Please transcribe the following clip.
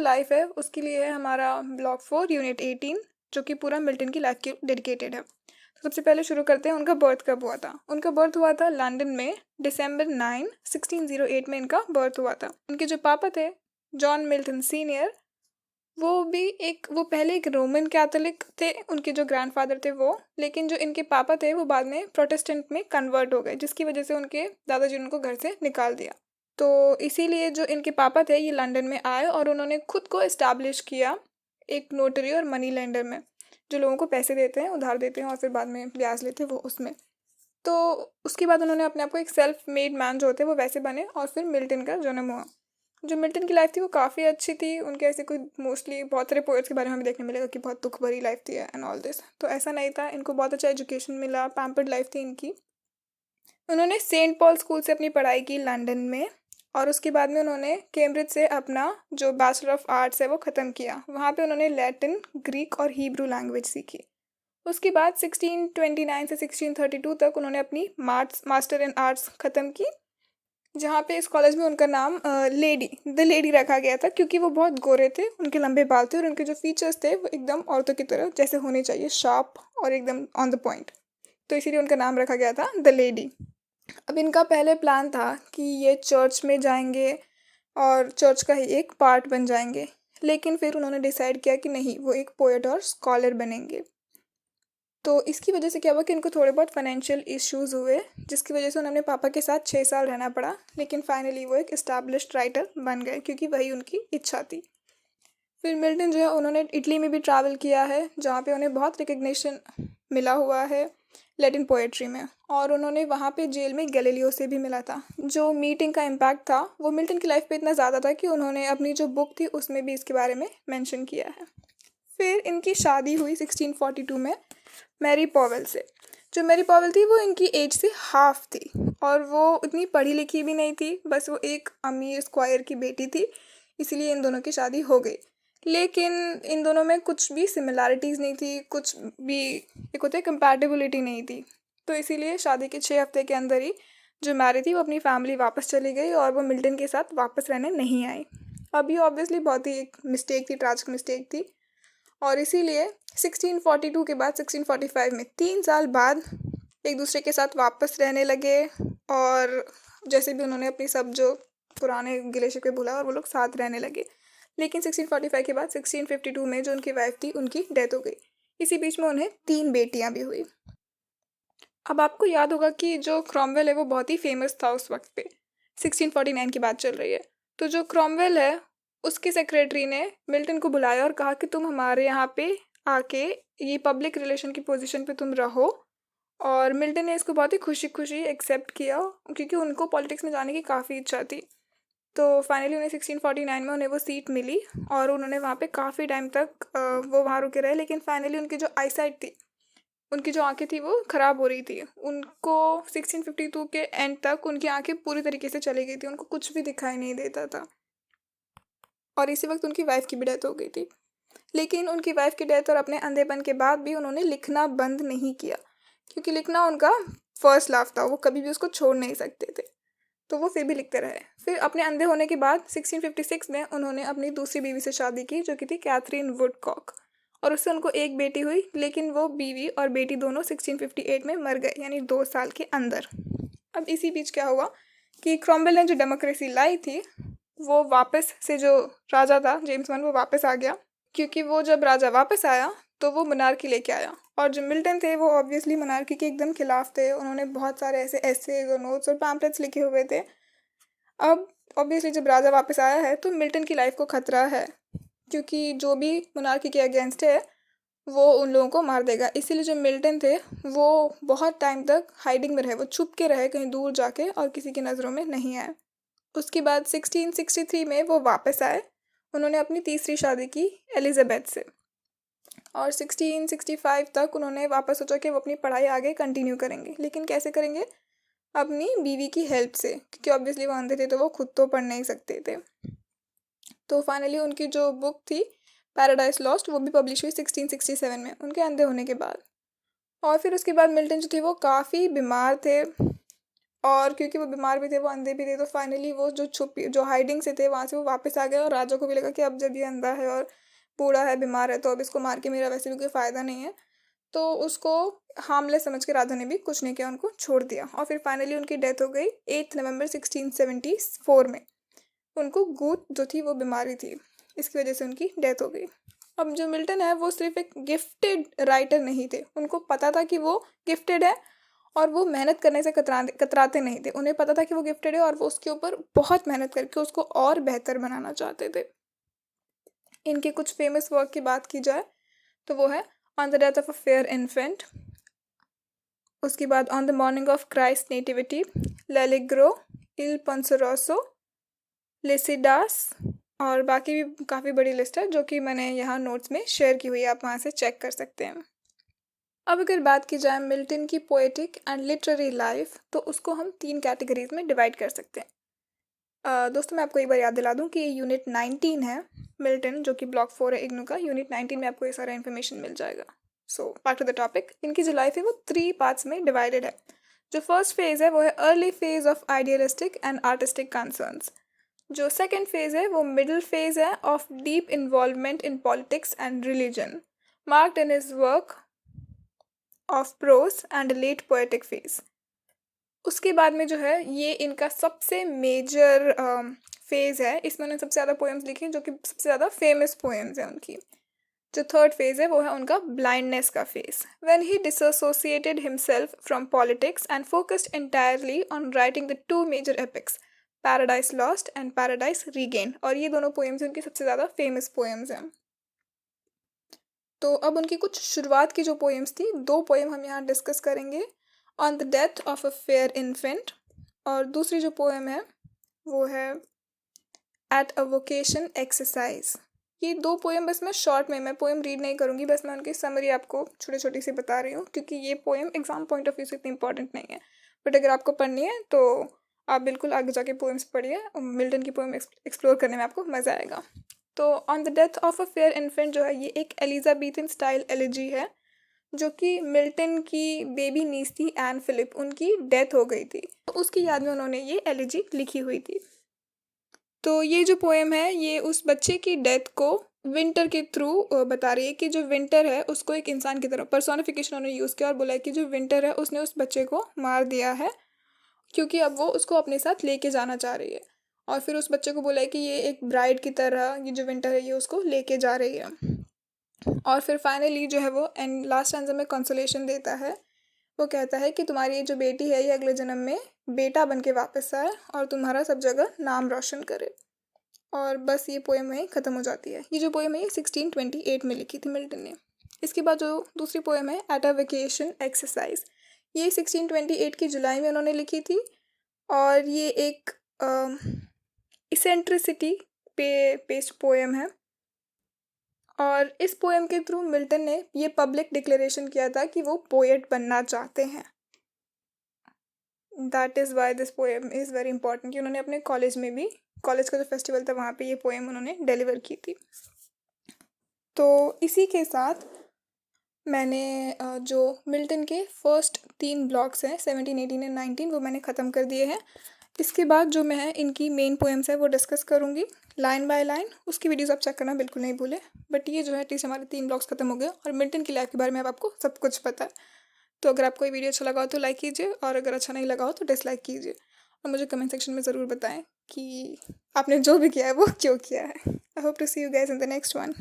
Life है उसके लिए है हमारा ब्लॉक 4 यूनिट 18, जो कि पूरा मिल्टन की लाइफ के डेडिकेटेड है। तो सबसे पहले शुरू करते हैं उनका बर्थ कब हुआ था। उनका बर्थ हुआ था लंदन में दिसंबर 9 1608 में इनका बर्थ हुआ था। उनके जो पापा थे जॉन मिल्टन सीनियर, वो पहले एक रोमन कैथोलिक थे, उनके जो ग्रैंडफादर थे वो, लेकिन जो इनके पापा थे वो बाद में प्रोटेस्टेंट में कन्वर्ट हो गए, जिसकी वजह से उनके दादाजी ने उनको घर से निकाल दिया। तो इसीलिए जो इनके पापा थे ये लंदन में आए और उन्होंने खुद को इस्टेब्लिश किया एक नोटरी और मनी लेंडर में, जो लोगों को पैसे देते हैं, उधार देते हैं और फिर बाद में ब्याज लेते हैं वो उसमें। तो उसके बाद उन्होंने अपने आप को एक सेल्फ मेड मैन जो होते हैं वो वैसे बने और फिर मिल्टन का जन्म हुआ। जो मिल्टन की लाइफ थी वो काफ़ी अच्छी थी। उनके ऐसे कोई मोस्टली बहुत सारे पोएट्स के बारे में हमें देखने मिलेगा कि बहुत दुख भरी लाइफ थी एंड ऑल दिस, तो ऐसा नहीं था। इनको बहुत अच्छा एजुकेशन मिला, पैम्पर्ड लाइफ थी इनकी। उन्होंने सेंट पॉल स्कूल से अपनी पढ़ाई की लंदन में और उसके बाद में उन्होंने कैम्ब्रिज से अपना जो बैचलर ऑफ आर्ट्स है वो ख़त्म किया। वहाँ पे उन्होंने लैटिन, ग्रीक और हिब्रू लैंग्वेज सीखी। उसके बाद 1629 से 1632 तक उन्होंने अपनी मास्टर इन आर्ट्स ख़त्म की, जहाँ पे इस कॉलेज में उनका नाम द लेडी रखा गया था, क्योंकि वो बहुत गोरे थे, उनके लंबे बाल थे और उनके जो फीचर्स थे वो एकदम औरतों की तरह जैसे होने चाहिए, शार्प और एकदम ऑन द पॉइंट। तो इसीलिए उनका नाम रखा गया था द लेडी। अब इनका पहले प्लान था कि ये चर्च में जाएंगे और चर्च का ही एक पार्ट बन जाएंगे, लेकिन फिर उन्होंने डिसाइड किया कि नहीं, वो एक पोएट और स्कॉलर बनेंगे। तो इसकी वजह से क्या हुआ कि इनको थोड़े बहुत फाइनेंशियल इश्यूज हुए, जिसकी वजह से उन्हें अपने पापा के साथ 6 साल रहना पड़ा, लेकिन फाइनली वो एक इस्टेब्लिश्ड राइटर बन गए क्योंकि वही उनकी इच्छा थी। फिर मिल्टन जो है उन्होंने इटली में भी ट्रैवल किया है, जहाँ पे उन्हें बहुत रिकग्निशन मिला हुआ है लैटिन पोएट्री में, और उन्होंने वहाँ पे जेल में गैलीलियो से भी मिला था। जो मीटिंग का इम्पैक्ट था वो मिल्टन की लाइफ पे इतना ज़्यादा था कि उन्होंने अपनी जो बुक थी उसमें भी इसके बारे में मेंशन किया है। फिर इनकी शादी हुई 1642 में मैरी पॉवेल से। जो मैरी पॉवेल थी वो इनकी एज से हाफ थी और वो उतनी पढ़ी लिखी भी नहीं थी, बस वो एक अमीर स्क्वायर की बेटी थी, इसीलिए इन दोनों की शादी हो गई। लेकिन इन दोनों में कुछ भी सिमिलैरिटीज़ नहीं थी, कुछ भी एक होता है कंपैटिबिलिटी नहीं थी। तो इसीलिए शादी के 6 हफ्ते के अंदर ही जो मैरी थी वो अपनी फैमिली वापस चली गई और वो मिल्टन के साथ वापस रहने नहीं आई। अब ये ऑब्वियसली बहुत ही एक मिस्टेक थी, ट्रैजिक मिस्टेक थी, और इसीलिए 1642 के बाद 1645 में 3 साल बाद एक दूसरे के साथ वापस रहने लगे। और जैसे भी उन्होंने अपनी सब जो पुराने गिले शिकवे भूला और वो लोग साथ रहने लगे। लेकिन 1645 के बाद 1652 में जो उनकी वाइफ थी उनकी डेथ हो गई। इसी बीच में उन्हें 3 बेटियां भी हुई। अब आपको याद होगा कि जो क्रॉमवेल है वो बहुत ही फेमस था उस वक्त पे, 1649 की बात चल रही है। तो जो क्रॉमवेल है उसके सेक्रेटरी ने मिल्टन को बुलाया और कहा कि तुम हमारे यहाँ पे आके ये पब्लिक रिलेशन की पोजीशन पे तुम रहो। और मिल्टन ने इसको बहुत ही खुशी खुशी एक्सेप्ट किया, क्योंकि उनको पॉलिटिक्स में जाने की काफ़ी इच्छा थी। तो फाइनली उन्हें 1649 में उन्हें वो सीट मिली और उन्होंने वहाँ पे काफ़ी टाइम तक वो वहाँ रुके रहे। लेकिन फाइनली उनकी जो आईसाइट थी, उनकी जो आंखें थी वो ख़राब हो रही थी। उनको 1652 के एंड तक उनकी आंखें पूरी तरीके से चली गई थी, उनको कुछ भी दिखाई नहीं देता था। और इसी वक्त उनकी वाइफ की भी डेथ हो गई थी। लेकिन उनकी वाइफ की डेथ और अपने अंधेपन के बाद भी उन्होंने लिखना बंद नहीं किया, क्योंकि लिखना उनका फर्स्ट लव था, वो कभी भी उसको छोड़ नहीं सकते थे। तो वो फिर भी लिखते रहे। फिर अपने अंधे होने के बाद 1656 में उन्होंने अपनी दूसरी बीवी से शादी की, जो कि थी कैथरीन वुडकॉक, और उससे उनको एक बेटी हुई। लेकिन वो बीवी और बेटी दोनों 1658 में मर गए, यानी 2 साल के अंदर। अब इसी बीच क्या हुआ कि क्रॉमवेल ने जो डेमोक्रेसी लाई थी वो वापस से, जो राजा था जेम्स वन, वो वापस आ गया। क्योंकि वो जब राजा वापस आया तो वो मोनार्की लेके आया, और जो मिल्टन थे वो ऑब्वियसली मोनार्की के एकदम खिलाफ थे। उन्होंने बहुत सारे ऐसे एसेज और नोट्स और पैम्पलेट्स लिखे हुए थे। अब ऑब्वियसली जब राजा वापस आया है तो मिल्टन की लाइफ को खतरा है, क्योंकि जो भी मोनार्की के अगेंस्ट है वो उन लोगों को मार देगा। इसीलिए जो मिल्टन थे वो बहुत टाइम तक हाइडिंग में रहे, वो छुप के रहे कहीं दूर जाके और किसी की नज़रों में नहीं आए। उसके बाद 1663 में वो वापस आए। उन्होंने अपनी तीसरी शादी की एलिजाबेथ से, और 1665 तक उन्होंने वापस सोचा कि वो अपनी पढ़ाई आगे कंटिन्यू करेंगे। लेकिन कैसे करेंगे? अपनी बीवी की हेल्प से, क्योंकि ऑब्वियसली वो अंधे थे तो वो खुद तो पढ़ नहीं सकते थे। तो फाइनली उनकी जो बुक थी पैराडाइज लॉस्ट वो भी पब्लिश हुई 1667 में, उनके अंधे होने के बाद। और फिर उसके बाद मिल्टन जो थे वो काफ़ी बीमार थे, और क्योंकि वो बीमार भी थे, वो अंधे भी थे, तो फाइनली वो जो हाइडिंग से थे वहाँ से वो वापस आ गए और राजा को भी लगा कि अब जब ये अंधा है और बूढ़ा है, बीमार है, तो अब इसको मार के मेरा वैसे भी कोई फ़ायदा नहीं है। तो उसको हार्मलेस समझ के राजा ने भी कुछ नहीं किया, उनको छोड़ दिया और फिर फाइनली उनकी डेथ हो गई 8 नवंबर 1674 में। उनको गूथ जो थी वो बीमारी थी, इसकी वजह से उनकी डेथ हो गई। अब जो मिल्टन है वो सिर्फ एक गिफ्टेड राइटर नहीं थे, उनको पता था कि वो गिफ्टेड है और वो मेहनत करने से कतराते नहीं थे। उन्हें पता था कि वो गिफ्टेड है और वो उसके ऊपर बहुत मेहनत करके उसको और बेहतर बनाना चाहते थे। इनके कुछ फेमस वर्क की बात की जाए तो वो है on the death of a fair infant, उसके बाद on the morning of Christ nativity, L'Allegro, Il Penseroso, Lycidas, और बाकी भी काफ़ी बड़ी लिस्ट है जो कि मैंने यहाँ नोट्स में शेयर की हुई है, आप वहाँ से चेक कर सकते हैं। अब अगर बात की जाए मिल्टन की पोएटिक एंड लिटरेरी लाइफ, तो उसको हम 3 कैटेगरीज में डिवाइड कर सकते हैं। दोस्तों मैं आपको एक बार याद दिला दूं कि ये यूनिट 19 है मिल्टन, जो कि ब्लॉक 4 है इग्नू का। यूनिट 19 में आपको ये सारा इन्फॉर्मेशन मिल जाएगा। So back to the topic. इनकी जो लाइफ है वो 3 पार्ट्स में डिवाइडेड है। जो फर्स्ट फेज़ है वो है early phase of idealistic and artistic concerns. जो सेकेंड फेज है वो मिडिल फेज है of deep involvement in politics and religion, marked in his work of pros and let poetic phase. उसके बाद में जो है ये इनका सबसे मेजर फेज़ है, इसमें उन्होंने सबसे ज़्यादा पोएम्स लिखी हैं जो कि सबसे ज़्यादा फेमस पोएम्स हैं उनकी। जो थर्ड फेज़ है वो है उनका ब्लाइंडनेस का phase, when he dissociated himself from politics and focused entirely on writing the 2 major epics, Paradise Lost and Paradise Regain. और ये दोनों पोएम्स उनकी सबसे ज़्यादा फेमस पोएम्स हैं। तो अब उनकी कुछ शुरुआत की जो पोएम्स थी, 2 पोएम हम यहाँ डिस्कस करेंगे, on the death of a fair infant, और दूसरी जो पोएम है वो है एट अ वोकेशन एक्सरसाइज। ये 2 पोएम बस मैं शॉर्ट में, मैं पोएम रीड नहीं करूँगी, बस मैं उनकी समरी आपको छोटी छोटी सी बता रही हूँ, क्योंकि ये poem exam point of view से इतनी इंपॉर्टेंट नहीं है। बट अगर आपको पढ़नी है तो आप बिल्कुल आगे जाके पोएम्स पढ़िए, मिल्टन की पोएम एक्सप्लोर करने में आपको मज़ा आएगा। तो on the death of a fair infant जो है ये एक एलिजाबेथन स्टाइल एलिजी है, जो कि मिल्टन की बेबी नीस थी एन फिलिप, उनकी डेथ हो गई थी, तो उसकी याद में उन्होंने ये एलिजी लिखी हुई थी। तो ये जो पोएम है ये उस बच्चे की डेथ को विंटर के थ्रू बता रही है कि जो विंटर है उसको एक इंसान की तरह पर्सोनिफिकेशन उन्होंने यूज़ किया और बोला है कि जो विंटर है उसने उस बच्चे को मार दिया है, क्योंकि अब वो उसको अपने साथ लेके जाना चाह रही है। और फिर उस बच्चे को बोला है कि ये एक ब्राइड की तरह ये जो विंटर है ये उसको लेके जा रही है। और फिर फाइनली जो है वो एंड लास्ट आंसर में कंसोलेशन देता है। वो कहता है कि तुम्हारी ये जो बेटी है ये अगले जन्म में बेटा बन के वापस आए और तुम्हारा सब जगह नाम रोशन करे। और बस ये पोएम वहीं ख़त्म हो जाती है। ये जो पोएम है ये 1628 में लिखी थी मिल्टन ने। इसके बाद जो दूसरी पोएम है एट अ वेकेशन एक्सरसाइज, ये 1628 की जुलाई में उन्होंने लिखी थी और ये एक इसेंट्रिसिटी पे बेस्ड पोएम है। और इस पोएम के थ्रू मिल्टन ने ये पब्लिक डिक्लेरेशन किया था कि वो पोएट बनना चाहते हैं। That is why this poem is very important, कि उन्होंने अपने कॉलेज में भी, कॉलेज का जो फेस्टिवल था वहाँ पे ये पोएम उन्होंने डिलीवर की थी। तो इसी के साथ मैंने जो मिल्टन के फर्स्ट 3 ब्लॉक्स हैं 17, 18 एंड 19 वो मैंने ख़त्म कर दिए हैं। इसके बाद जो मैं इनकी मेन पोएम्स है वो डिस्कस करूँगी लाइन बाय लाइन, उसकी वीडियोस आप चेक करना बिल्कुल नहीं भूलें। बट ये जो है एटलीस्ट हमारे 3 ब्लॉक्स खत्म हो गए और मिल्टन की लाइफ के बारे में अब आपको सब कुछ पता है। तो अगर आपको ये वीडियो अच्छा लगा हो तो लाइक कीजिए और अगर अच्छा नहीं लगा हो तो डिसलाइक कीजिए और मुझे कमेंट सेक्शन में ज़रूर बताएं कि आपने जो भी किया है वो क्यों किया है। I hope to see you guys in the next one.